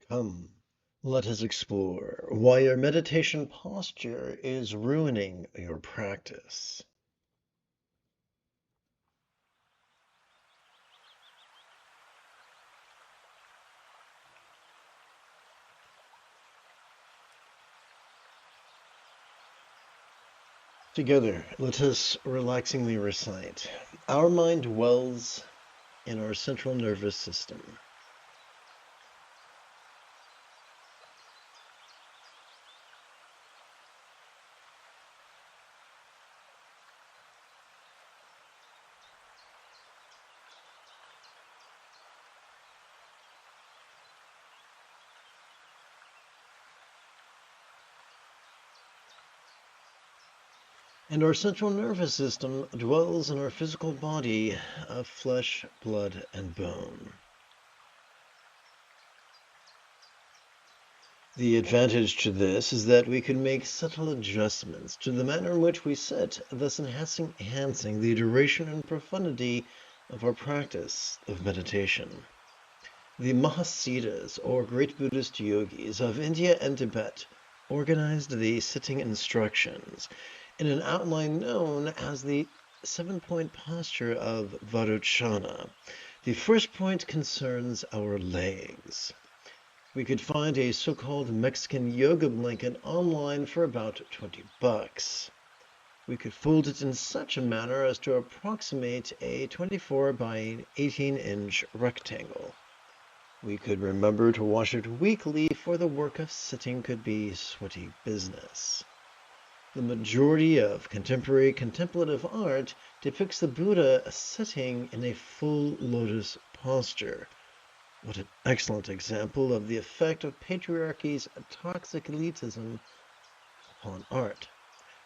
Come, let us explore why your meditation posture is ruining your practice. Together, let us relaxingly recite. Our mind dwells in our central nervous system. And our central nervous system dwells in our physical body of flesh, blood, and bone. The advantage to this is that we can make subtle adjustments to the manner in which we sit, thus enhancing the duration and profundity of our practice of meditation. The Mahasiddhas, or great Buddhist yogis of India and Tibet, organized the sitting instructions in an outline known as the 7-point posture of Varochana. The first point concerns our legs. We could find a so-called Mexican yoga blanket online for about $20. We could fold it in such a manner as to approximate a 24 by 18-inch rectangle. We could remember to wash it weekly, for the work of sitting could be sweaty business. The majority of contemporary contemplative art depicts the Buddha sitting in a full lotus posture. What an excellent example of the effect of patriarchy's toxic elitism upon art.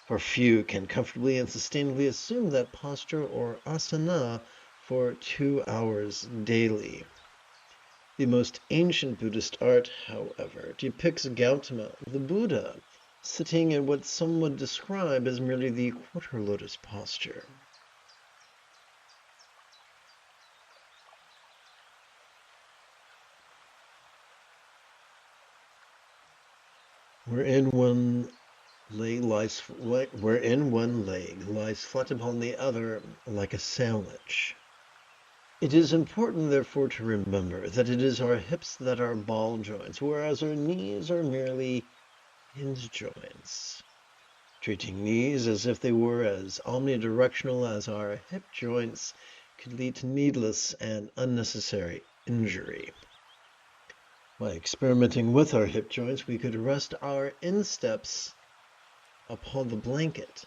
For few can comfortably and sustainably assume that posture or asana for 2 hours daily. The most ancient Buddhist art, however, depicts Gautama, the Buddha, sitting in what some would describe as merely the quarter lotus posture. Wherein one leg lies flat upon the other like a sandwich. It is important, therefore, to remember that it is our hips that are ball joints, whereas our knees are merely hinge joints. Treating knees as if they were as omnidirectional as our hip joints could lead to needless and unnecessary injury. By experimenting with our hip joints, we could rest our insteps upon the blanket.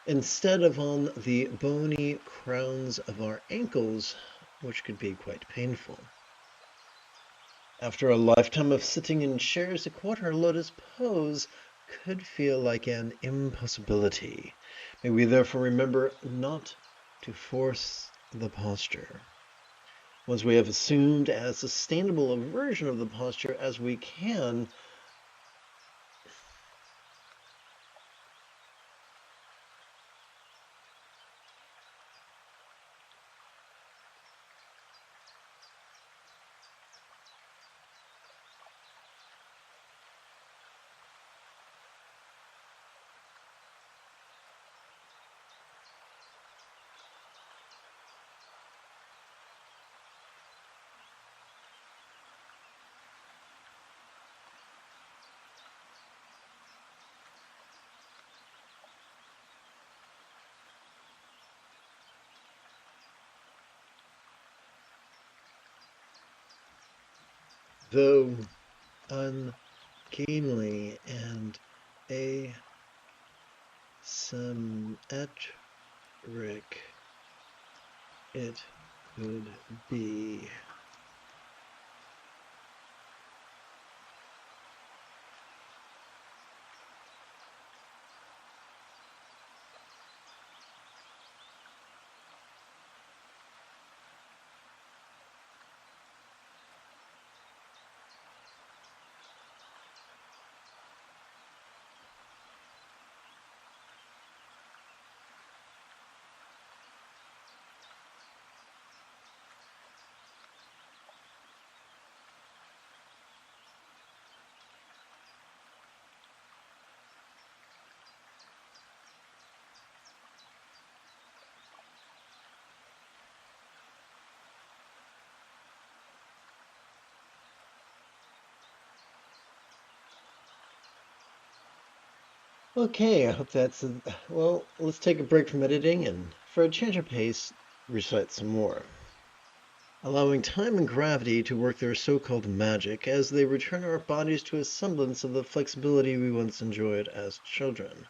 Instead of on the bony crowns of our ankles, which could be quite painful. After a lifetime of sitting in chairs, a quarter lotus pose could feel like an impossibility. May we therefore remember not to force the posture. Once we have assumed as sustainable a version of the posture as we can, though unkeenly and asymmetric, it could be. Okay, I hope that's... Well, let's take a break from editing and, for a change of pace, recite some more. Allowing time and gravity to work their so-called magic as they return our bodies to a semblance of the flexibility we once enjoyed as children.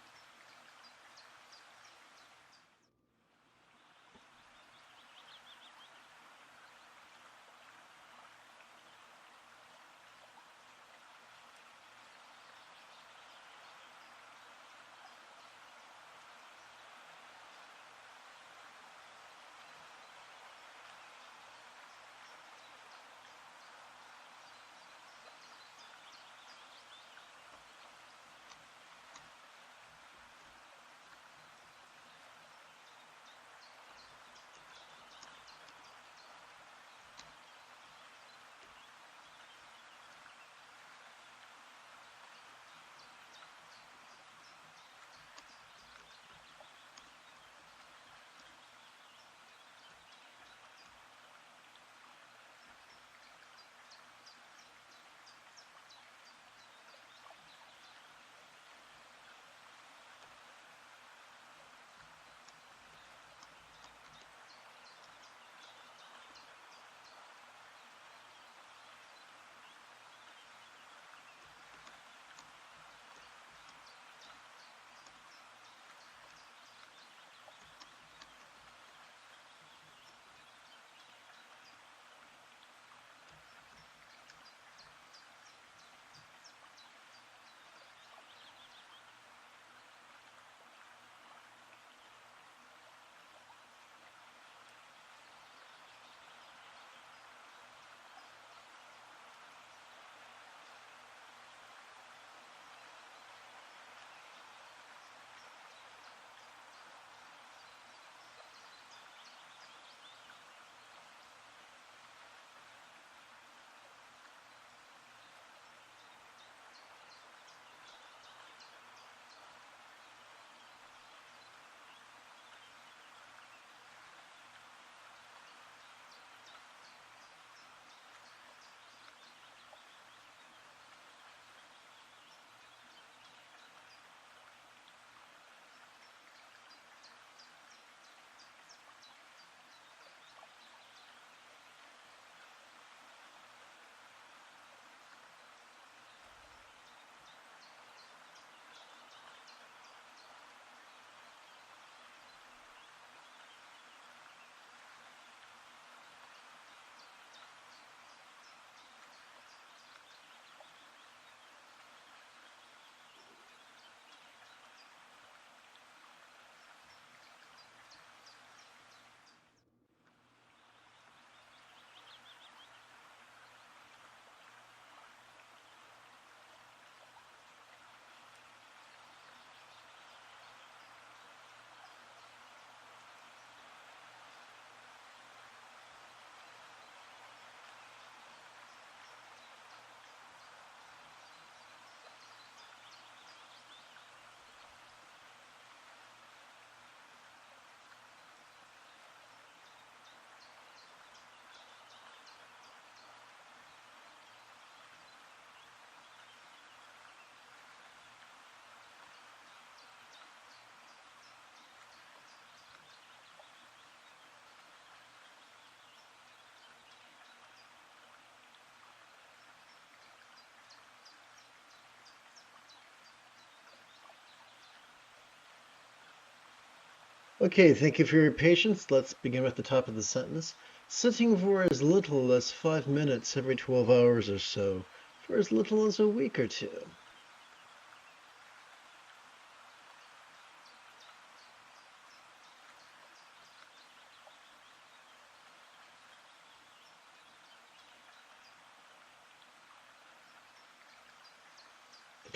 Okay, thank you for your patience. Let's begin at the top of the sentence. Sitting for as little as 5 minutes every 12 hours or so, for as little as a week or two.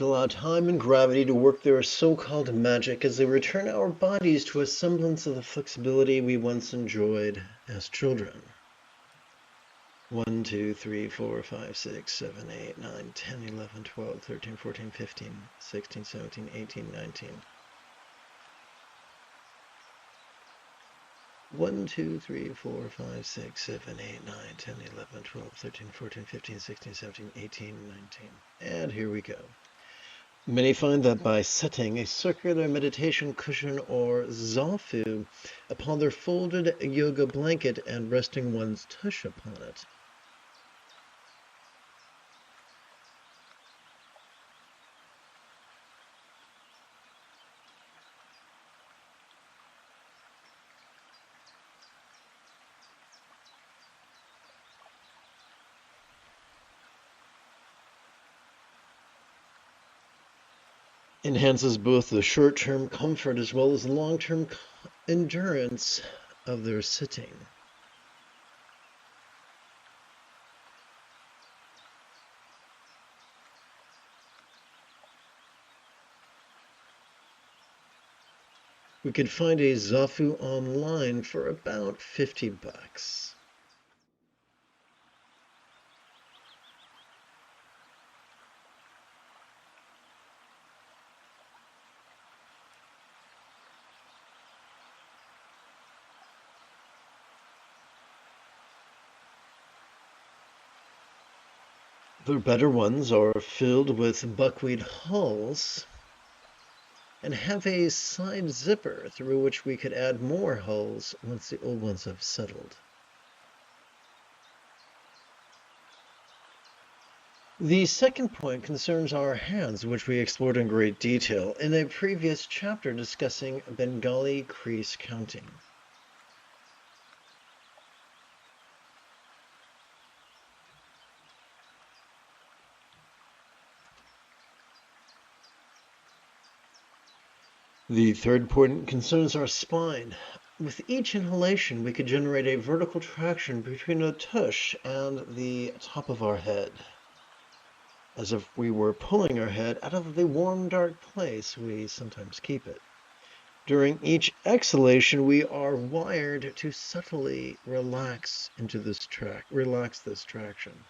It allowed time and gravity to work their so-called magic as they return our bodies to a semblance of the flexibility we once enjoyed as children. 1, 2, 3, 4, 5, 6, 7, 8, 9, 10, 11, 12, 13, 14, 15, 16, 17, 18, 19. 1, 2, 3, 4, 5, 6, 7, 8, 9, 10, 11, 12, 13, 14, 15, 16, 17, 18, 19. And here we go. Many find that by setting a circular meditation cushion or zafu upon their folded yoga blanket and resting one's tush upon it, enhances both the short-term comfort as well as the long-term endurance of their sitting. We could find a zafu online for about $50. The better ones are filled with buckwheat hulls and have a side zipper through which we could add more hulls once the old ones have settled. The second point concerns our hands, which we explored in great detail in a previous chapter discussing Bengali crease counting. The third point concerns our spine. With each inhalation, we could generate a vertical traction between the tush and the top of our head, as if we were pulling our head out of the warm, dark place we sometimes keep it. During each exhalation, we are wired to subtly relax this traction.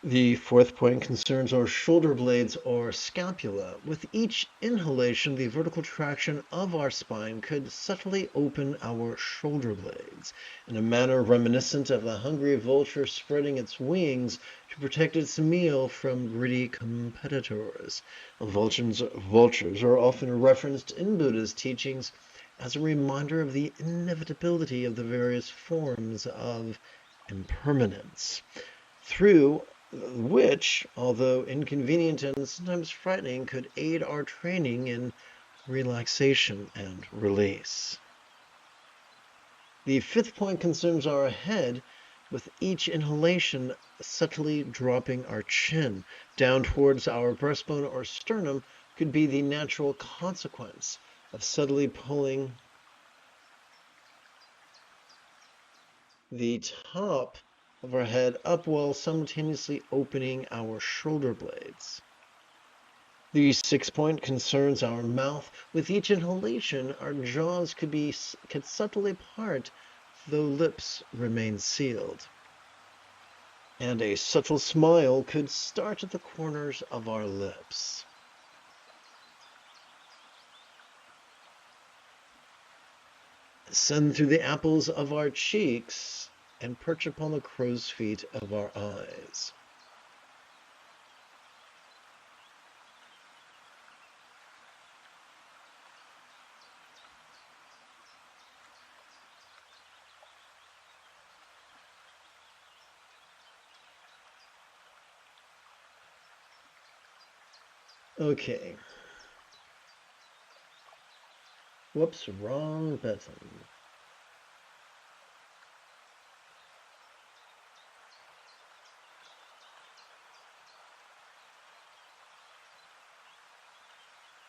The fourth point concerns our shoulder blades or scapula. With each inhalation, the vertical traction of our spine could subtly open our shoulder blades in a manner reminiscent of the hungry vulture spreading its wings to protect its meal from greedy competitors. Vultures are often referenced in Buddha's teachings as a reminder of the inevitability of the various forms of impermanence, through which, although inconvenient and sometimes frightening, could aid our training in relaxation and release. The fifth point concerns our head, with each inhalation subtly dropping our chin down towards our breastbone or sternum could be the natural consequence of subtly pulling the top of our head up while simultaneously opening our shoulder blades. The sixth point concerns our mouth. With each inhalation, our jaws could subtly part, though lips remain sealed. And a subtle smile could start at the corners of our lips. Ascend through the apples of our cheeks and perch upon the crow's feet of our eyes. Okay. Whoops, wrong button.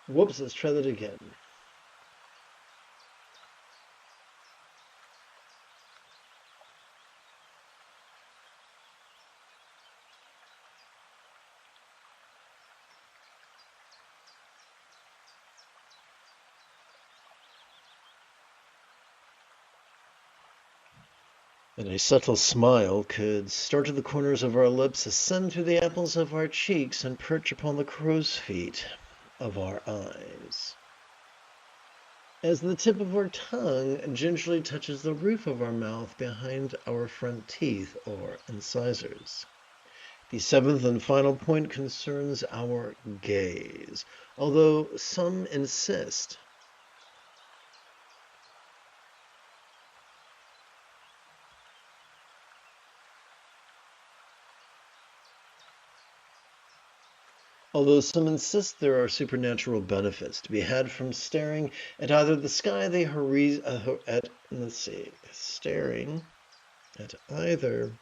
Whoops, let's try that again. And a subtle smile could start at the corners of our lips, ascend to the apples of our cheeks, and perch upon the crow's feet of our eyes. As the tip of our tongue gingerly touches the roof of our mouth behind our front teeth or incisors. The seventh and final point concerns our gaze, although some insist there are supernatural benefits to be had from staring at either the sky they staring at either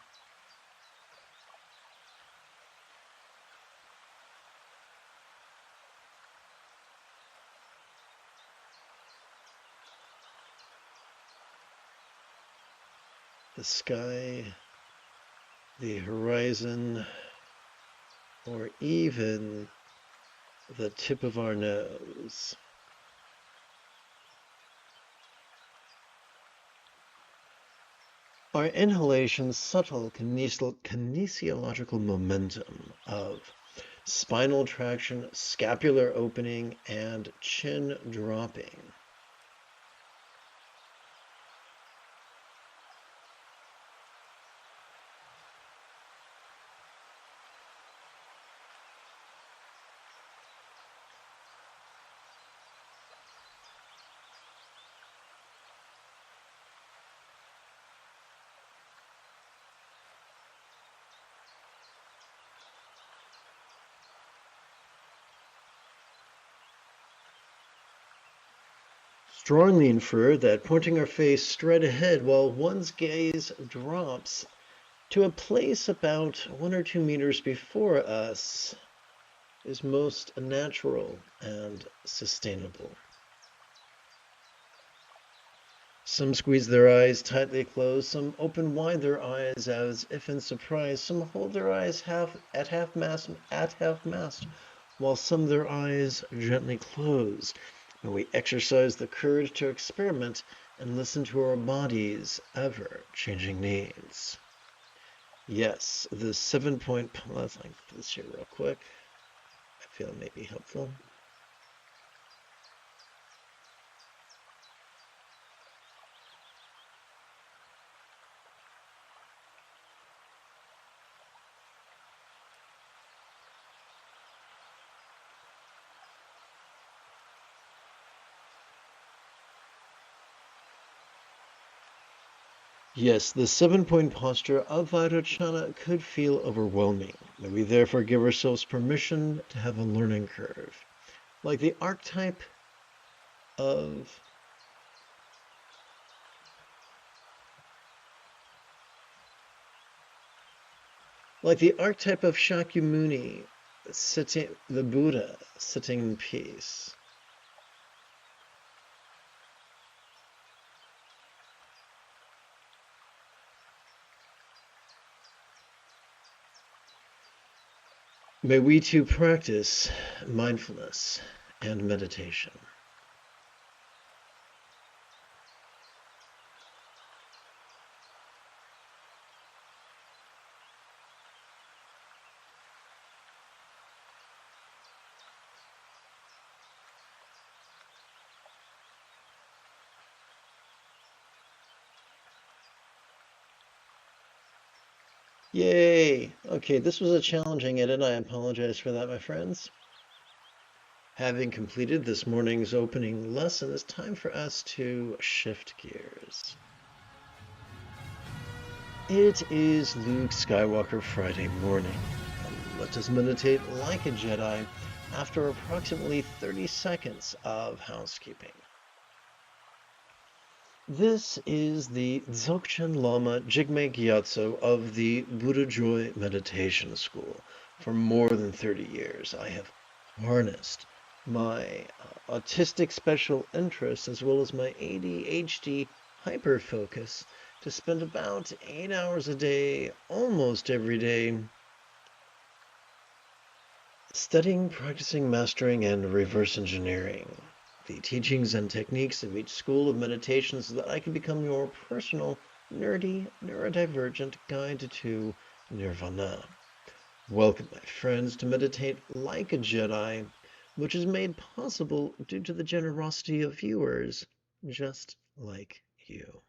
the sky, the horizon, or even the tip of our nose. Our inhalation's subtle kinesiological momentum of spinal traction, scapular opening, and chin dropping. Strongly infer that pointing our face straight ahead while one's gaze drops to a place about 1 or 2 meters before us is most natural and sustainable. Some squeeze their eyes tightly closed, some open wide their eyes as if in surprise, some hold their eyes at half mast, while some their eyes gently close. And we exercise the courage to experiment and listen to our body's ever-changing needs. Yes, the 7-point plan, let's link this here real quick. I feel it may be helpful. Yes, the 7-point posture of Vajrayana could feel overwhelming. May we therefore give ourselves permission to have a learning curve. Like the archetype of Shakyamuni, the Buddha sitting in peace. May we too practice mindfulness and meditation. Yay! Okay, this was a challenging edit. I apologize for that, my friends. Having completed this morning's opening lesson, it's time for us to shift gears. It is Luke Skywalker Friday morning. Let us meditate like a Jedi after approximately 30 seconds of housekeeping. This is the Dzogchen Lama Jigme Gyatso of the Buddha Joy Meditation School. For more than 30 years, I have harnessed my autistic special interests as well as my ADHD hyperfocus to spend about 8 hours a day, almost every day, studying, practicing, mastering, and reverse engineering the teachings and techniques of each school of meditation so that I can become your personal nerdy, neurodivergent guide to nirvana. Welcome, my friends, to meditate like a Jedi, which is made possible due to the generosity of viewers just like you.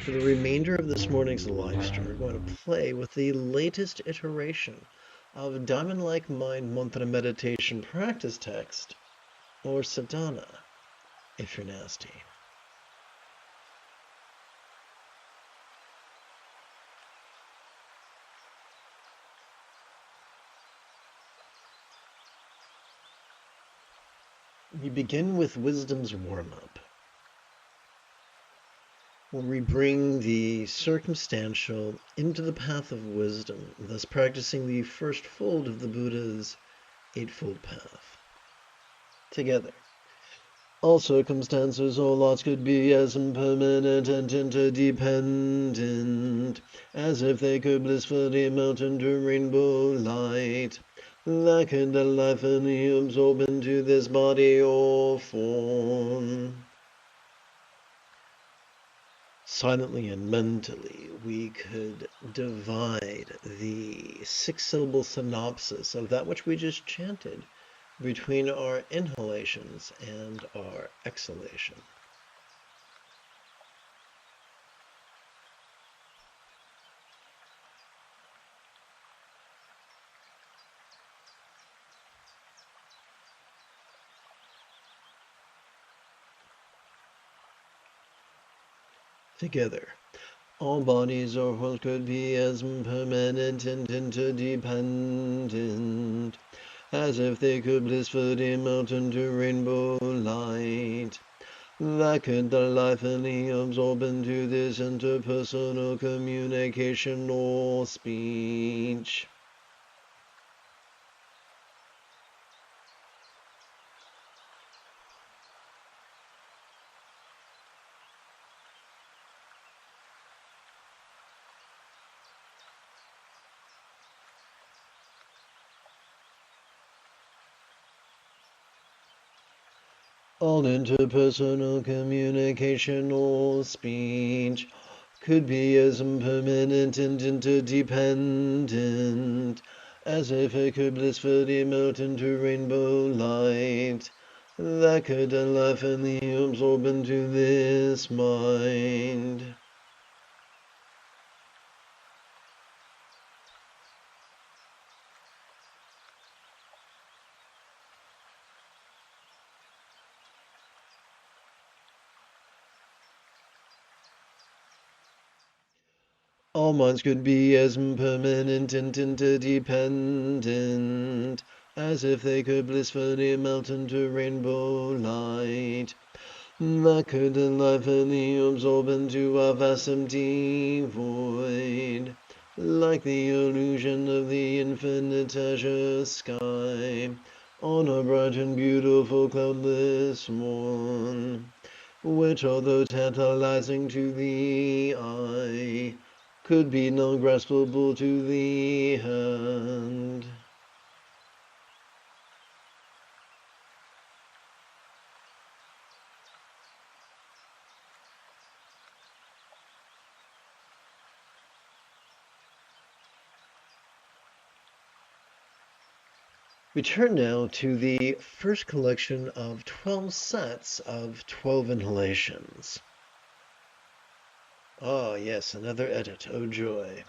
For the remainder of this morning's live stream, we're going to play with the latest iteration of Diamond-like Mind Mantra Meditation Practice Text, or Sadhana, if you're nasty. We begin with Wisdom's warm-up, where we bring the circumstantial into the path of wisdom, thus practicing the first fold of the Buddha's Eightfold Path. Together. All circumstances or lots could be as impermanent and interdependent as if they could blissfully melt into rainbow light, that could delightfully absorb into this body or form. Silently and mentally, we could divide the six-syllable synopsis of that which we just chanted between our inhalations and our exhalation. Together. All bodies or wholes could be as impermanent and interdependent as if they could blissfully melt into rainbow light, that could delightfully absorb into this interpersonal communication or speech. All interpersonal communication or speech could be as impermanent and interdependent as if it could blissfully melt into rainbow light, that could delightfully absorb into this mind. All minds could be as impermanent and interdependent as if they could blissfully melt into rainbow light, that could delightfully absorb into a vast empty void, like the illusion of the infinite azure sky on a bright and beautiful cloudless morn, which, although tantalizing to the eye, could be non-graspable to the hand. We turn now to the first collection of 12 sets of 12 inhalations. Ah, yes, another edit. Oh, joy.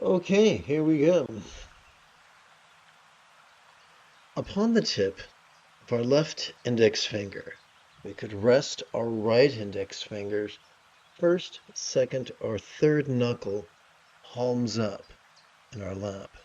Okay, here we go. Upon the tip of our left index finger, we could rest our right index finger's first, second, or third knuckle palms up in our lap.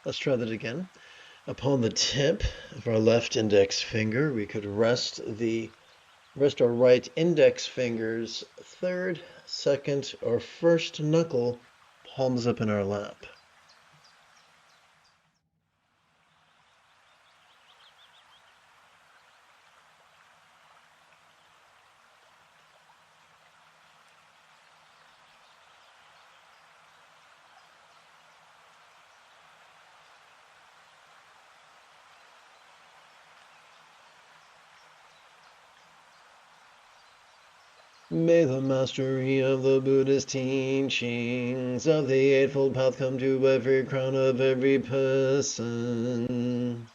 Let's try that again. Upon the tip of our left index finger, we could rest our right index finger's third, second, or first knuckle palms up in our lap. May the mastery of the Buddhist teachings of the Eightfold Path come to every crown of every person.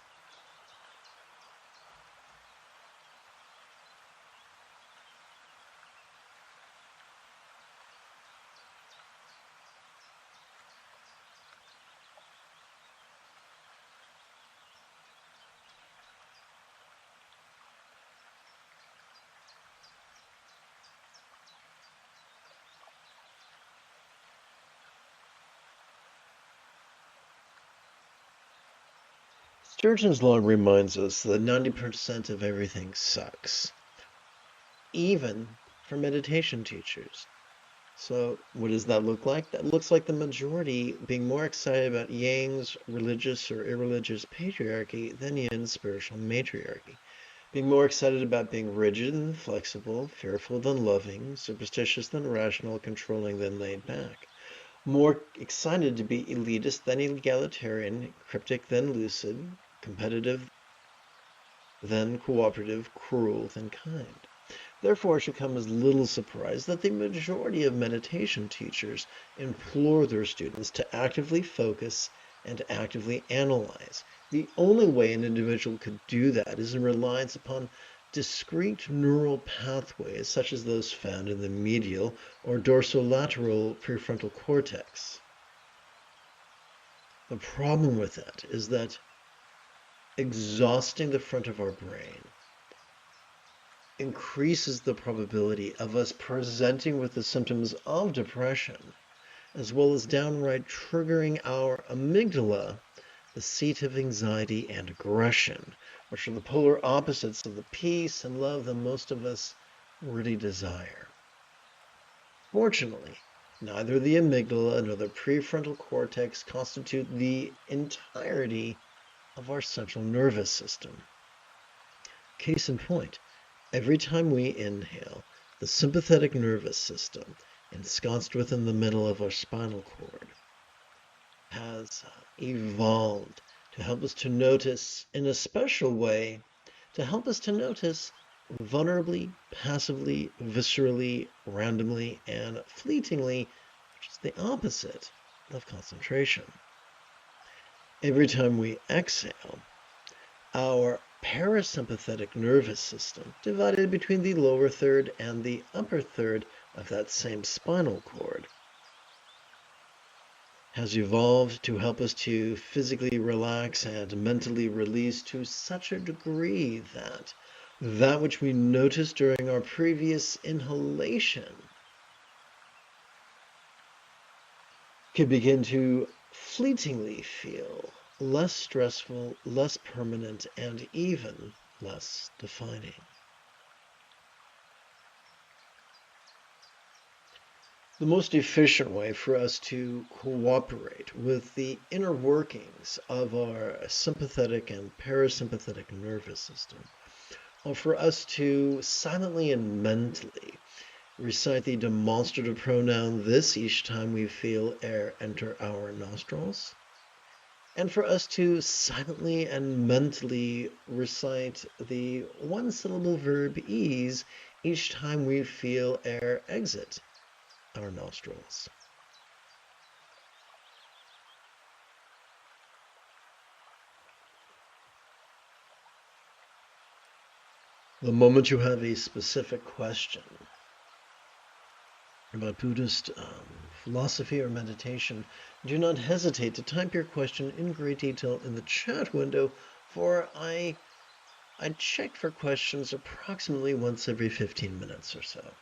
Sturgeon's Law reminds us that 90% of everything sucks, even for meditation teachers. So what does that look like? That looks like the majority being more excited about Yang's religious or irreligious patriarchy than Yin's spiritual matriarchy. Being more excited about being rigid than flexible, fearful than loving, superstitious than rational, controlling than laid back. More excited to be elitist than egalitarian, cryptic than lucid, competitive than cooperative, cruel than kind. Therefore, it should come as little surprise that the majority of meditation teachers implore their students to actively focus and actively analyze. The only way an individual could do that is in reliance upon discrete neural pathways such as those found in the medial or dorsolateral prefrontal cortex. The problem with that is that exhausting the front of our brain increases the probability of us presenting with the symptoms of depression, as well as downright triggering our amygdala, the seat of anxiety and aggression, which are the polar opposites of the peace and love that most of us really desire. Fortunately, neither the amygdala nor the prefrontal cortex constitute the entirety of our central nervous system. Case in point, every time we inhale, the sympathetic nervous system, ensconced within the middle of our spinal cord, has evolved to help us to notice in a special way, to help us to notice vulnerably, passively, viscerally, randomly, and fleetingly, which is the opposite of concentration. Every time we exhale, our parasympathetic nervous system, divided between the lower third and the upper third of that same spinal cord, has evolved to help us to physically relax and mentally release to such a degree that that which we noticed during our previous inhalation can begin to fleetingly feel less stressful, less permanent, and even less defining. The most efficient way for us to cooperate with the inner workings of our sympathetic and parasympathetic nervous system are for us to silently and mentally recite the demonstrative pronoun this each time we feel air enter our nostrils, and for us to silently and mentally recite the one-syllable verb ease each time we feel air exit our nostrils. The moment you have a specific question about Buddhist philosophy or meditation, do not hesitate to type your question in great detail in the chat window, for I check for questions approximately once every 15 minutes or so.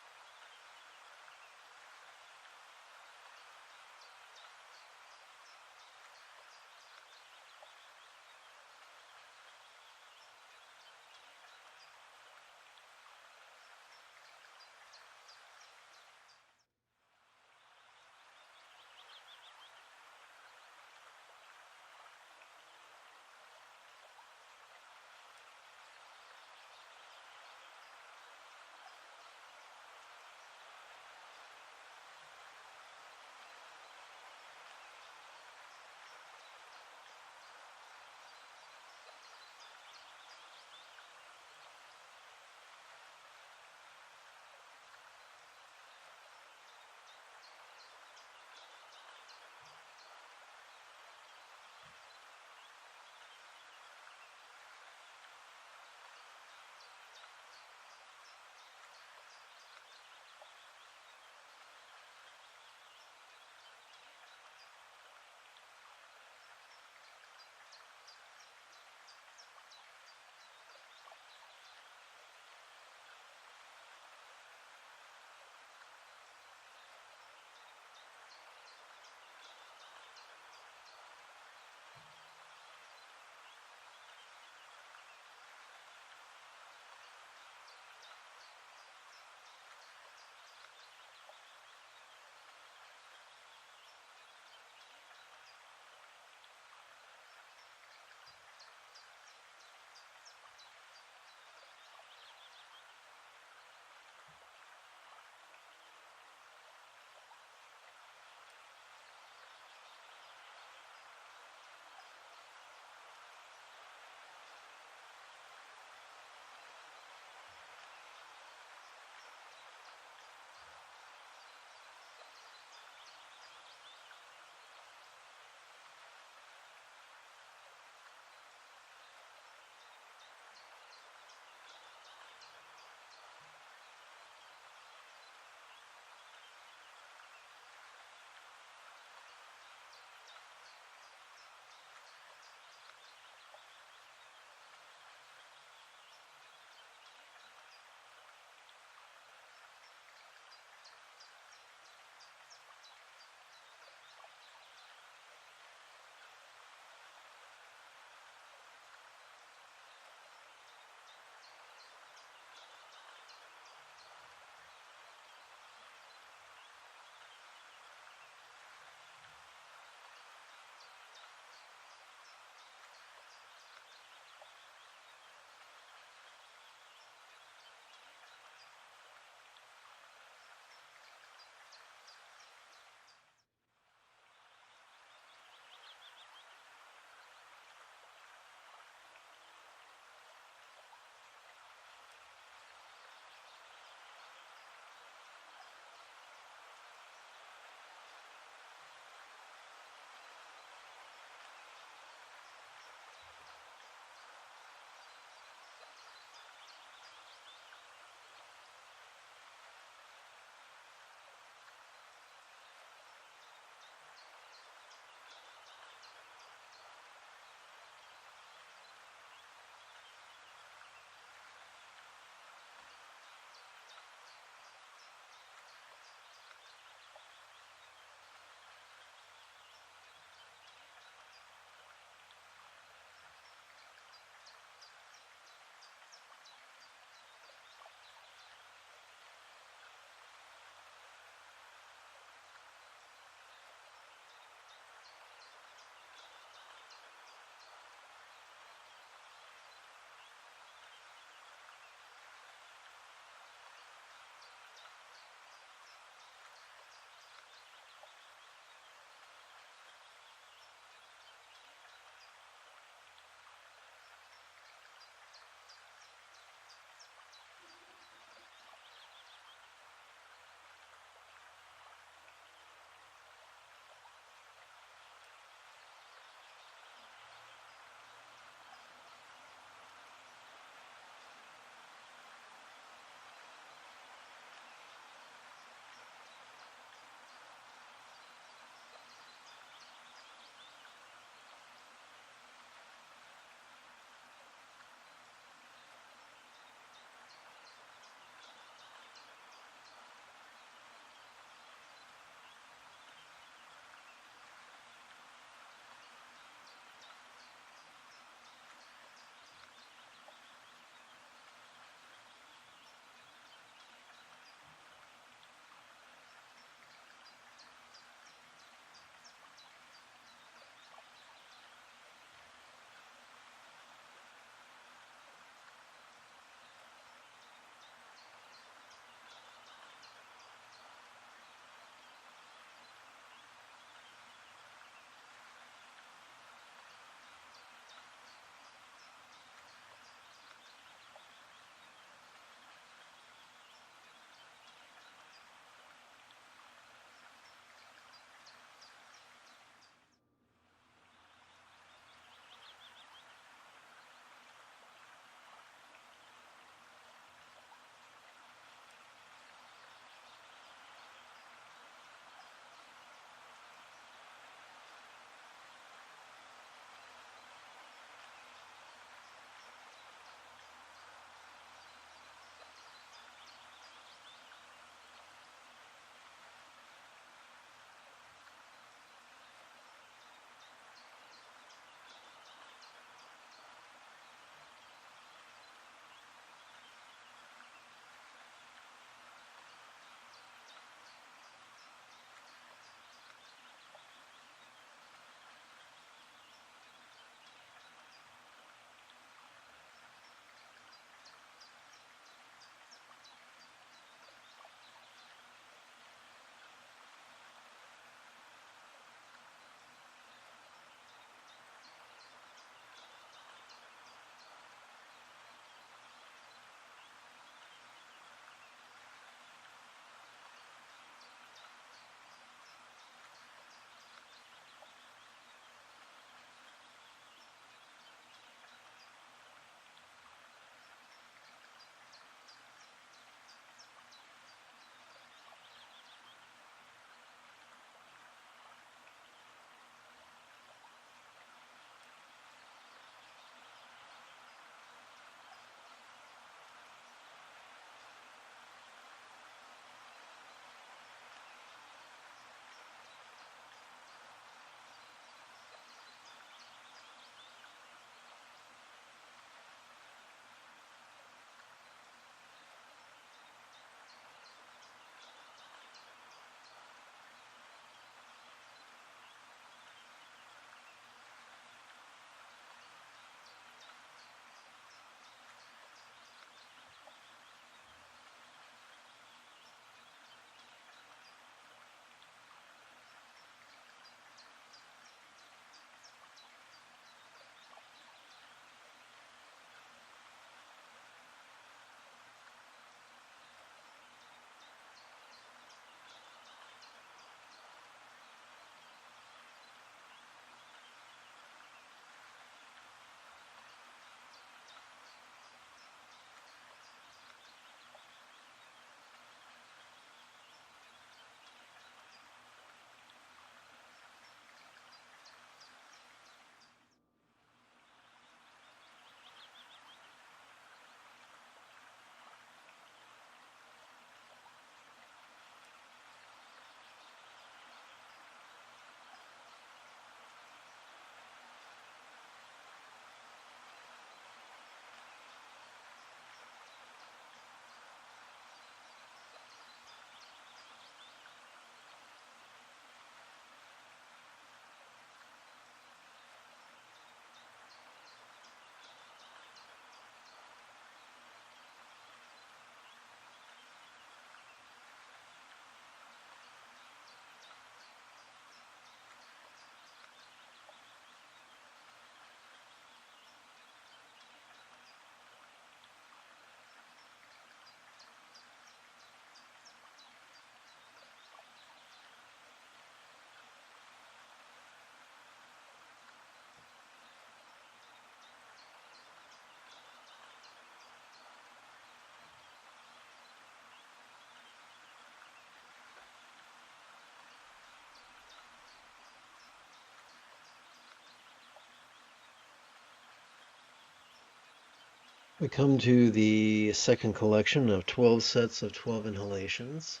We come to the second collection of 12 sets of 12 inhalations.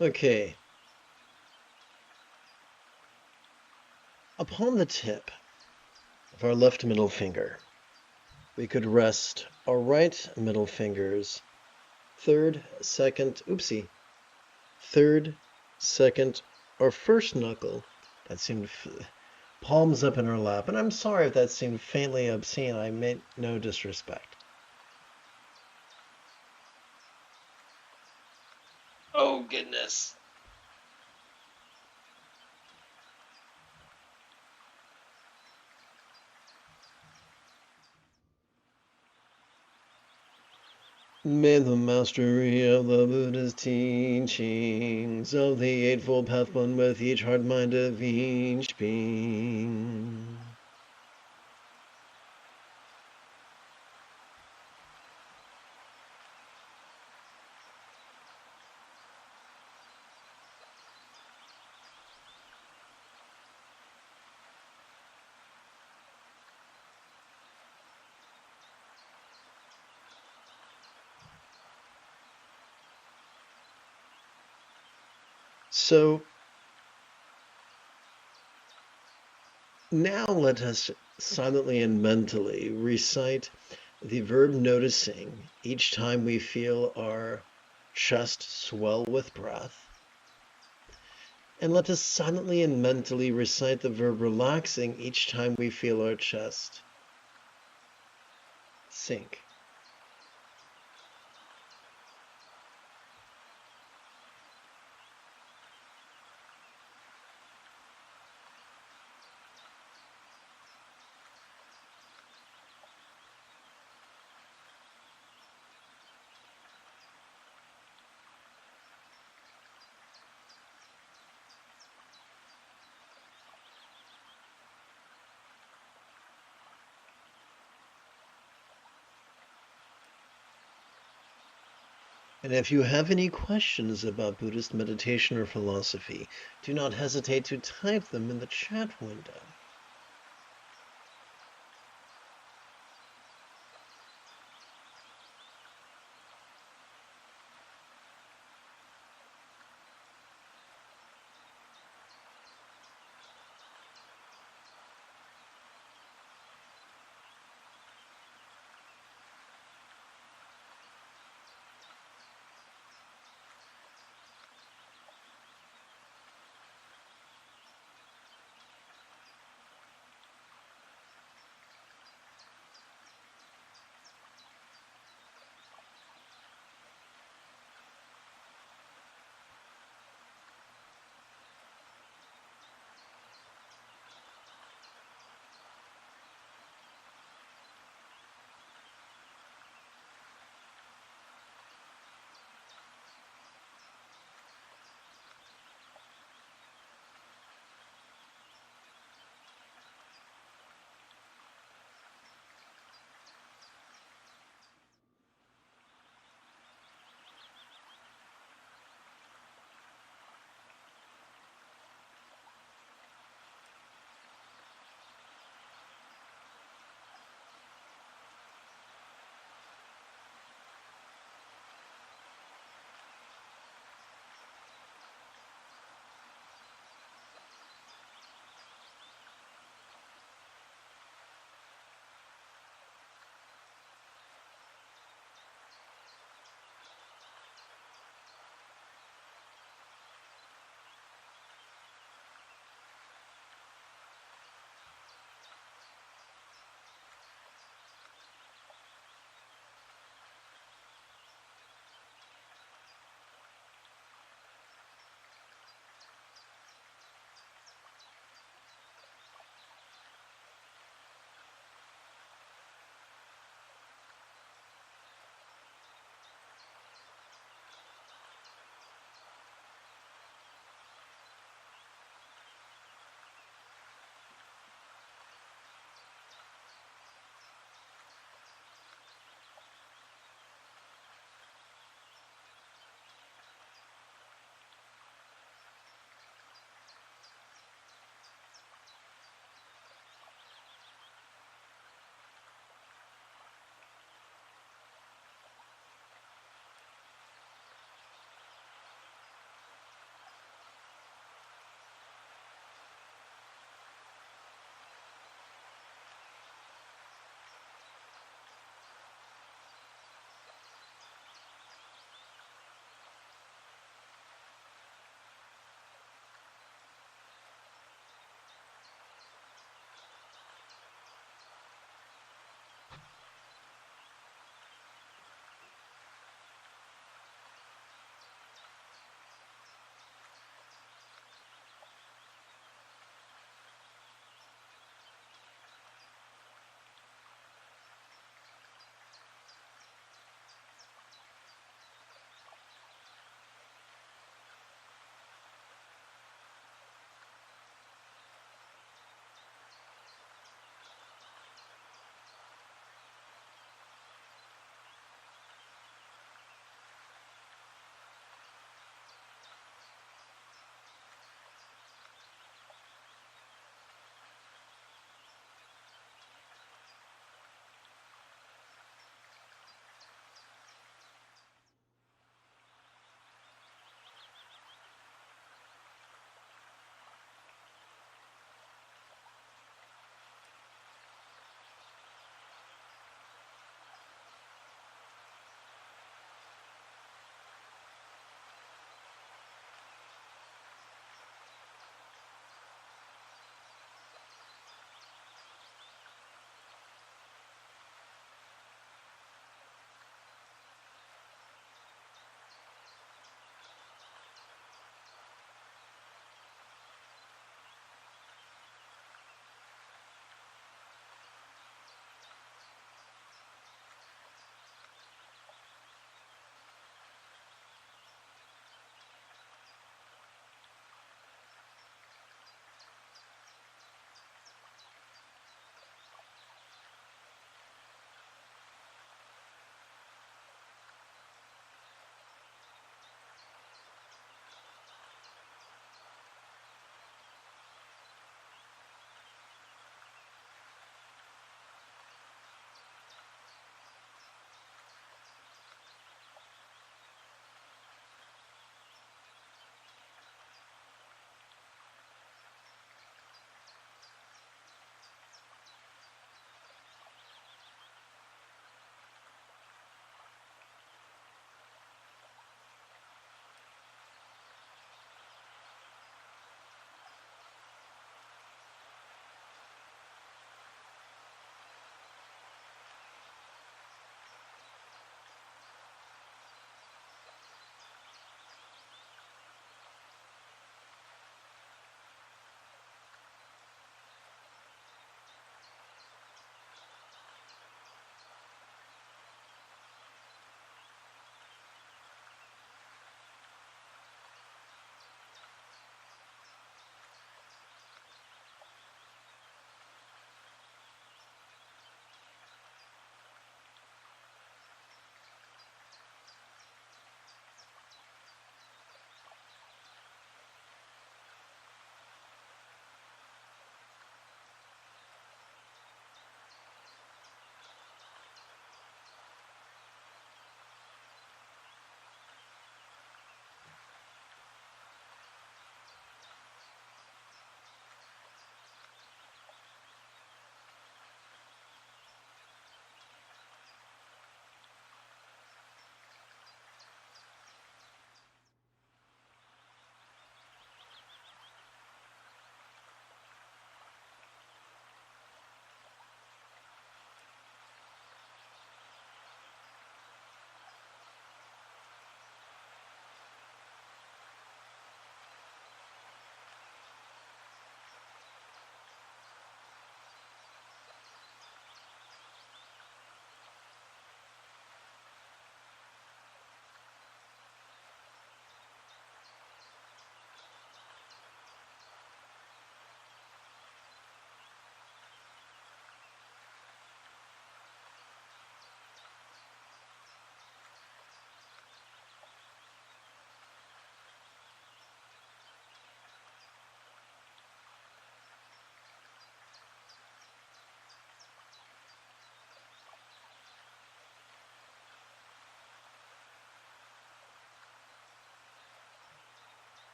Okay. Upon the tip of our left middle finger, we could rest our right middle finger's third, second, or first knuckle. That seemed palms up in our lap, and I'm sorry if that seemed faintly obscene. I meant no disrespect. Oh, goodness. May the mastery of the Buddha's teachings of the Eightfold Path one with each heart mind of each being. So now let us silently and mentally recite the verb noticing each time we feel our chest swell with breath. And let us silently and mentally recite the verb relaxing each time we feel our chest sink. And if you have any questions about Buddhist meditation or philosophy, do not hesitate to type them in the chat window.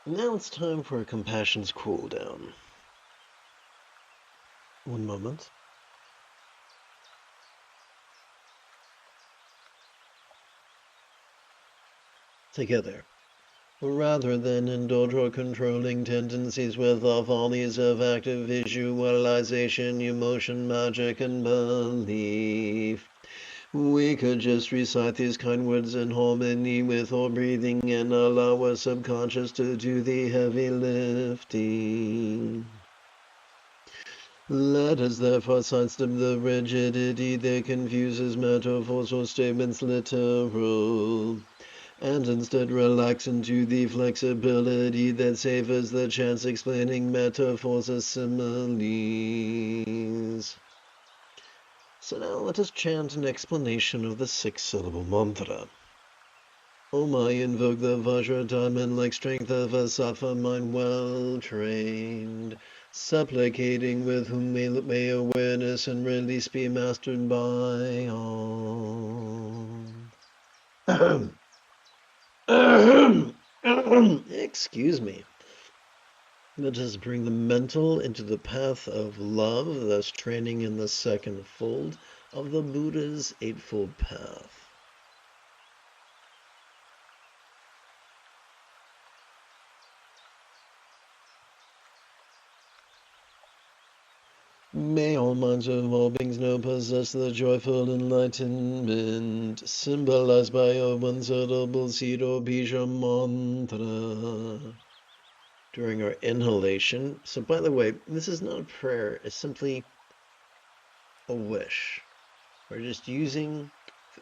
Now it's time for compassion's cool down. One moment. Together. Rather than indulge our controlling tendencies with our follies of active visualization, emotion, magic, and belief, we could just recite these kind words in harmony with our breathing and allow our subconscious to do the heavy lifting. Let us therefore sidestep the rigidity that confuses metaphors or statements literal, and instead relax into the flexibility that savors the chance explaining metaphors as similes. So now let us chant an explanation of the 6-syllable mantra. Om, I invoke the Vajra diamond-like strength of a sattva mind well-trained, supplicating with whom may awareness and release be mastered by all. Excuse me. Let us bring the mental into the path of love, thus training in the second fold of the Buddha's Eightfold Path. May all minds of all beings now possess the joyful enlightenment symbolized by a one-syllable seed or bija mantra. During our inhalation, so by the way, this is not a prayer, it's simply a wish. We're just using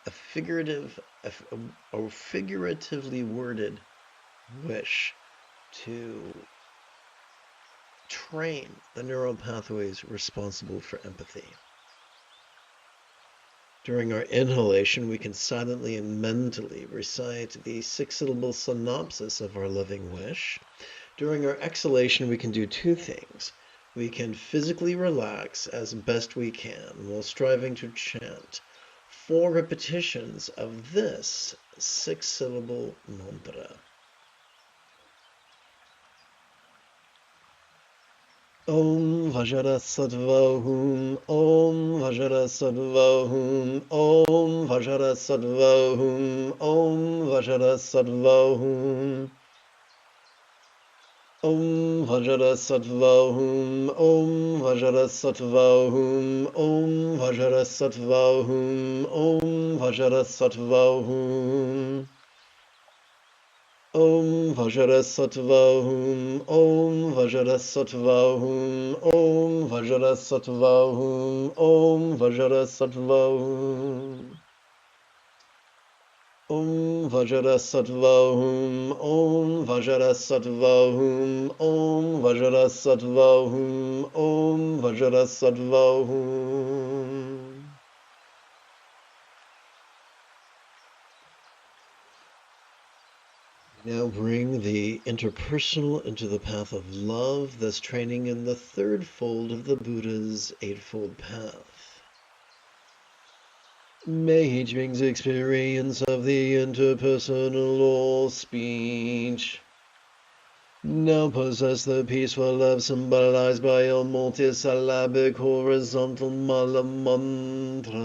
a figuratively worded wish to train the neural pathways responsible for empathy. During our inhalation, we can silently and mentally recite the 6-syllable synopsis of our loving wish. During our exhalation, we can do two things. We can physically relax as best we can while striving to chant 4 repetitions of this 6-syllable mantra. Om Vajra Sattva Hum, Om Vajra Sattva Hum, Om Vajra Sattva Hum, Om Vajra Sattva Hum. Om Vajra Sattva Hum, Om Vajra Sattva Hum, Om Vajra Sattva Hum, Om Vajra Sattva Hum. Om Vajra Sattva Hum, Om Vajra Sattva Hum, Om Vajra Sattva Hum, Om Vajra Sattva Hum. Om Vajra Sattva Hum, Om Vajra Sattva Hum, Om Vajra Sattva Hum, Om Vajra Sattva Hum. Now bring the interpersonal into the path of love, thus training in the 3rd fold of the Buddha's Eightfold Path. May each being's experience of the interpersonal or speech now possess the peaceful love symbolized by a multisyllabic horizontal mala mantra.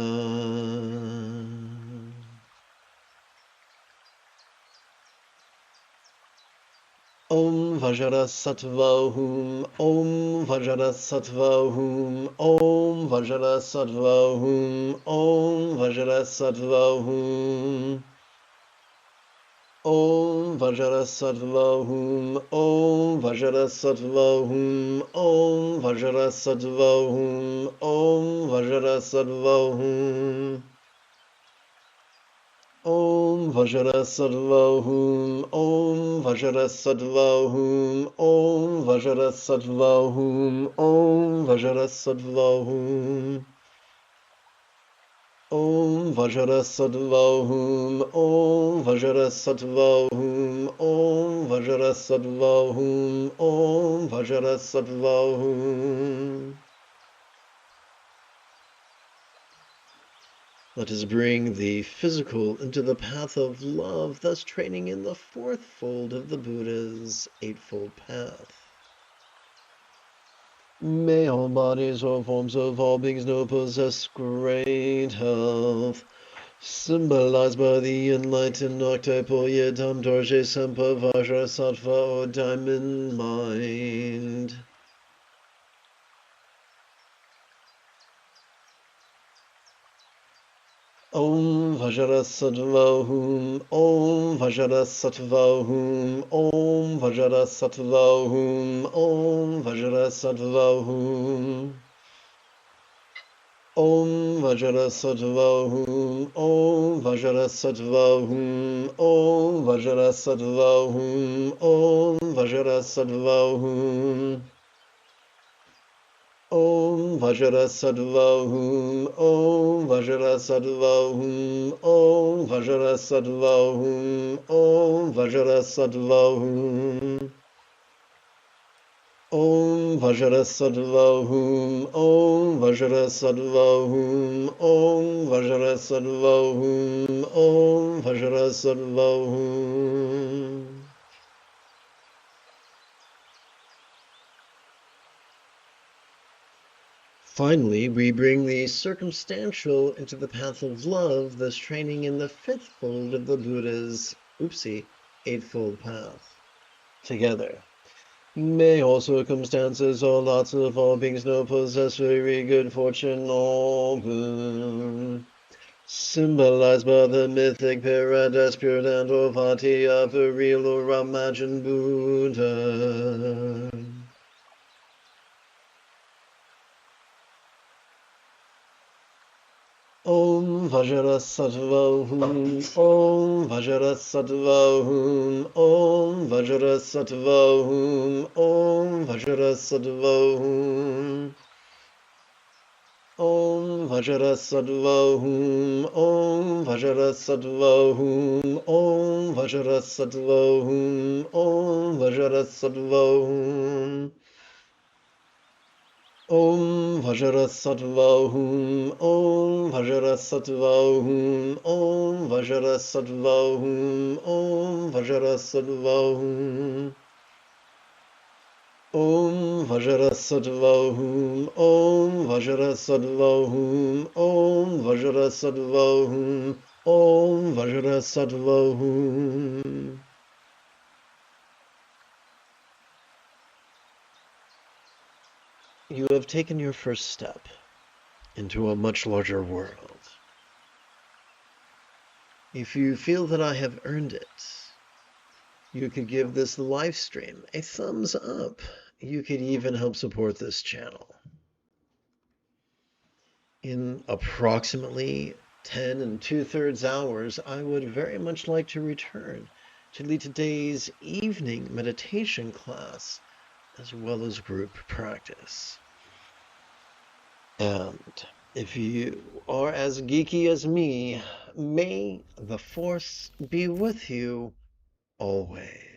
Om Vajra Sattva Hum, Om Vajra Sattva Hum, Om Vajra Sattva Hum, Om Vajra Sattva Hum. Om Vajra Sattva Hum, Om Vajra Sattva Hum, Om Vajra Sattva Hum, Om Vajra Sattva Hum. Om Vajra Sattva Hum, Om Vajra Sattva Hum, Om Vajra Sattva Hum, Om Vajra Sattva Hum. Om Vajra Sattva Hum, Om Vajra Sattva Hum, Om Vajra Sattva Hum, Om Vajra Sattva Hum. Let us bring the physical into the path of love, thus training in the fourth fold of the Buddha's eightfold path. May all bodies or forms of all beings know possess great health, symbolized by the enlightened archetypal Yedam Dorje Sempa Vajra Sattva or diamond mind. Om Vajra Sattva Hum, Om Vajra Sattva Hum, Om Vajra Sattva Hum, Om Vajra Sattva Hum. Om Vajra Sattva Hum, Om Vajra Sattva Hum, Om Vajra Sattva Hum, Om Vajra Sattva Hum. Om Vajra Sattva Hum, Om Vajra Sattva Hum, Om Vajra Sattva Hum, Om Vajra Sattva Hum. Om Vajra Sattva Hum, Om Vajra Sattva Hum, Om Vajra Sattva Hum, Om Vajra Sattva Hum. Finally, we bring the circumstantial into the path of love, thus training in the fifth fold of the Buddha's, eightfold path. Together. May all circumstances, all lots of all beings know possess very good fortune, all good. Symbolized by the mythic paradise, pure and or vati of a real or imagined Buddha. Om Vajra Sattva Hum, Om Vajra Sattva Hum, Om Vajra Sattva Hum, Om Vajra Sattva Hum. Om Vajra Sattva Hum, Om Vajra Sattva Hum, Om Vajra Sattva Hum, Om Vajra Sattva Hum. Om Vajra Sattva Hum, Om Vajra Sattva Hum, Om Vajra Sattva Hum, Om Vajra Sattva Hum. Om Vajra Sattva Hum, Om Vajra Sattva Hum, Om Vajra Sattva Hum, Om Vajra Sattva Hum. You have taken your first step into a much larger world. If you feel that I have earned it, you could give this live stream a thumbs up. You could even help support this channel. In approximately 10 2/3 hours, I would very much like to return to lead today's evening meditation class as well as group practice. And if you are as geeky as me, may the Force be with you always.